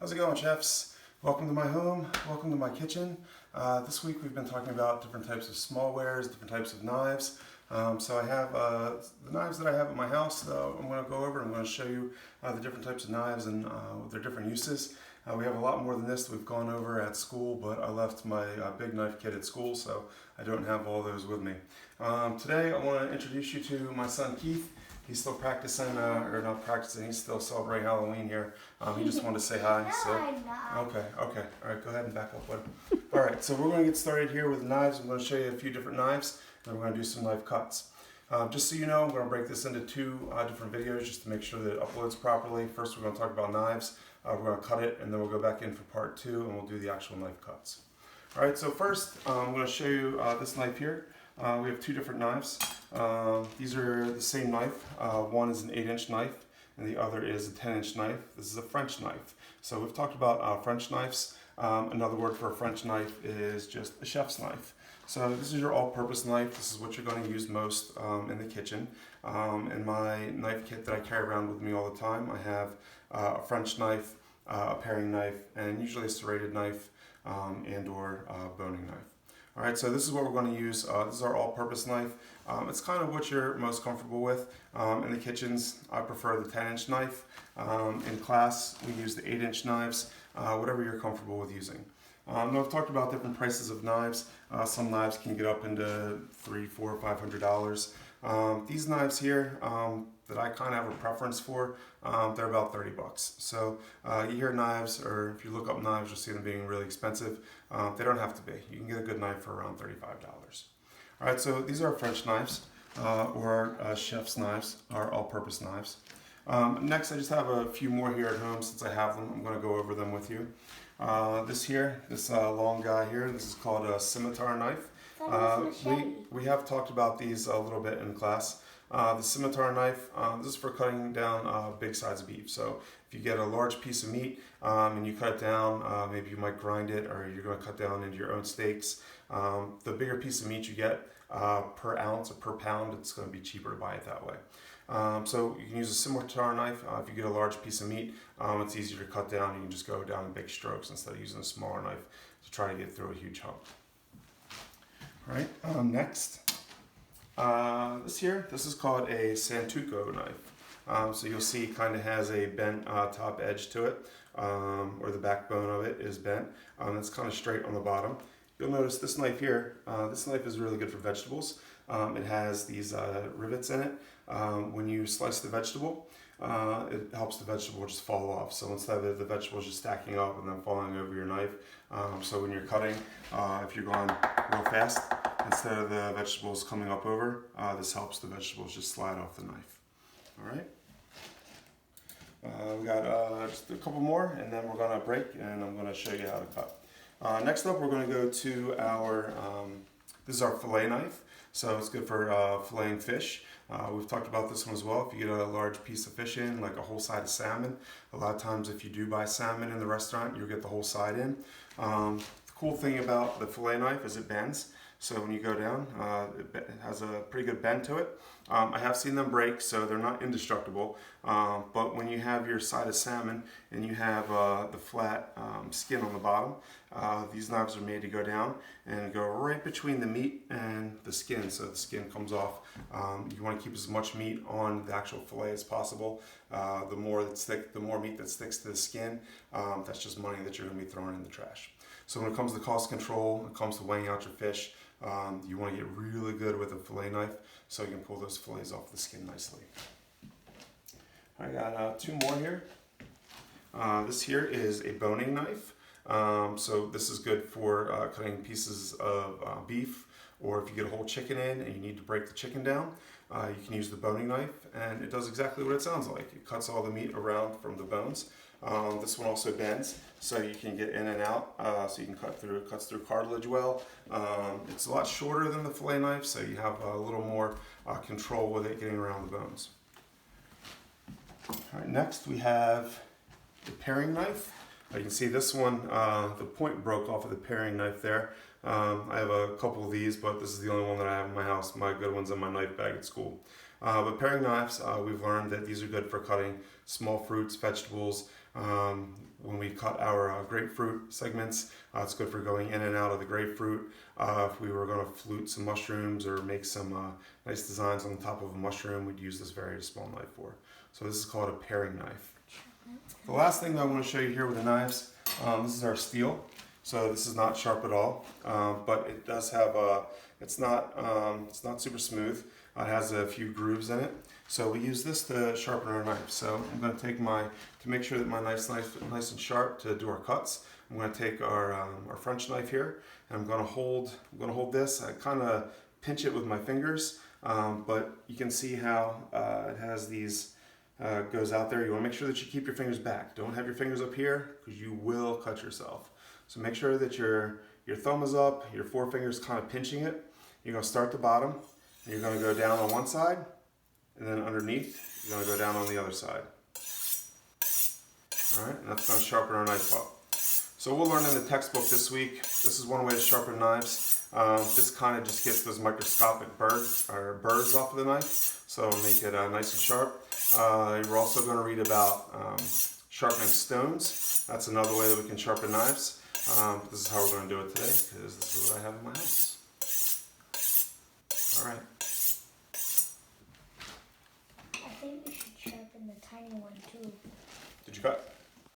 How's it going, chefs? Welcome to my home, welcome to my kitchen. This week we've been talking about different types of smallwares, different types of knives. So I have the knives that I have at my house I'm going to go over. I'm going to show you the different types of knives and their different uses. We have a lot more than this that we've gone over at school, but I left my big knife kit at school, so I don't have all those with me. Today I want to introduce you to my son Keith. He's still practicing, or not practicing, he's still celebrating Halloween here. He just wanted to say hi. Okay, all right, go ahead and back up, bud. All right, so we're going to get started here with knives. I'm going to show you a few different knives, and we're going to do some knife cuts. Just so you know, I'm going to break this into two different videos just to make sure that it uploads properly. First, we're going to talk about knives. We're going to cut it, and then we'll go back in for part two, and we'll do the actual knife cuts. All right, so first, I'm going to show you this knife here. We have two different knives. These are the same knife. One is an 8-inch knife and the other is a 10-inch knife. This is a French knife. So we've talked about French knives. Another word for a French knife is just a chef's knife. So this is your all-purpose knife. This is what you're going to use most in the kitchen. In my knife kit that I carry around with me all the time, I have a French knife, a paring knife, and usually a serrated knife and or boning knife. All right, so this is what we're going to use. This is our all-purpose knife. It's kind of what you're most comfortable with. In the kitchens, I prefer the 10-inch knife. In class, we use the 8-inch knives, whatever you're comfortable with using. Now, I've talked about different prices of knives. Some knives can get up into $300, $400, $500. These knives here that I kind of have a preference for, they're about 30 bucks. So you hear knives, or if you look up knives, you'll see them being really expensive. They don't have to be. You can get a good knife for around $35. All right, so these are our French knives, or chef's knives, our all-purpose knives. Next, I just have a few more here at home. Since I have them, I'm going to go over them with you. This long guy here, this is called a scimitar knife. We have talked about these a little bit in class. The scimitar knife, this is for cutting down big sides of beef. So if you get a large piece of meat and you cut it down, maybe you might grind it, or you're going to cut down into your own steaks. The bigger piece of meat you get per ounce or per pound, it's going to be cheaper to buy it that way. So you can use a scimitar knife. If you get a large piece of meat, it's easier to cut down. You can just go down in big strokes instead of using a smaller knife to try to get through a huge hunk. All right, next. This is called a Santoku knife. So you'll see it kind of has a bent top edge to it, or the backbone of it is bent. It's kind of straight on the bottom. You'll notice this knife here, this knife is really good for vegetables. It has these rivets in it. When you slice the vegetable, it helps the vegetable just fall off. So instead of the vegetables just stacking up and then falling over your knife, so when you're cutting, if you're going real fast, instead of the vegetables coming up over, this helps the vegetables just slide off the knife. All right. We got just a couple more, and then we're going to break, and I'm going to show you how to cut. Next up, we're going to go to our, this is our fillet knife. So it's good for filleting fish. We've talked about this one as well. If you get a large piece of fish in, like a whole side of salmon, a lot of times if you do buy salmon in the restaurant, you'll get the whole side in. The cool thing about the fillet knife is it bends. So when you go down, it has a pretty good bend to it. I have seen them break, so they're not indestructible. But when you have your side of salmon and you have the flat skin on the bottom, these knives are made to go down and go right between the meat and the skin, so the skin comes off. You want to keep as much meat on the actual fillet as possible. The more meat that sticks to the skin, that's just money that you're going to be throwing in the trash. So when it comes to cost control, when it comes to weighing out your fish, you want to get really good with a fillet knife so you can pull those fillets off the skin nicely. I got two more here. This here is a boning knife. So this is good for cutting pieces of beef, or if you get a whole chicken in and you need to break the chicken down, you can use the boning knife, and it does exactly what it sounds like. It cuts all the meat around from the bones. This one also bends, so you can get in and out, so you can cut through. It cuts through cartilage well. It's a lot shorter than the fillet knife, so you have a little more control with it getting around the bones. All right, next we have the paring knife. You can see this one, the point broke off of the paring knife there. I have a couple of these, but this is the only one that I have in my house. My good one's in my knife bag at school. But paring knives, we've learned that these are good for cutting small fruits, vegetables, when we cut our grapefruit segments. It's good for going in and out of the grapefruit. If we were going to flute some mushrooms or make some nice designs on the top of a mushroom, we'd use this very small knife for. So this is called a paring knife. The last thing that I want to show you here with the knives, this is our steel. So this is not sharp at all, but it does have it's not super smooth. It has a few grooves in it. So we use this to sharpen our knife. So I'm going to take to make sure that my knife's nice and sharp to do our cuts, I'm going to take our French knife here, and I'm going to hold this. I kind of pinch it with my fingers, but you can see how it has these, goes out there. You want to make sure that you keep your fingers back. Don't have your fingers up here because you will cut yourself. So make sure that your thumb is up, your forefinger's kind of pinching it. You're going to start at the bottom, and you're going to go down on one side, and then underneath, you're going to go down on the other side. All right, and that's going to sharpen our knife up. So we'll learn in the textbook this week. This is one way to sharpen knives. This kind of just gets those microscopic burrs off of the knife, so make it nice and sharp. We're also going to read about sharpening stones. That's another way that we can sharpen knives. This is how we're going to do it today, because this is what I have in my house. All right. I think we should sharpen the tiny one too. Did you cut?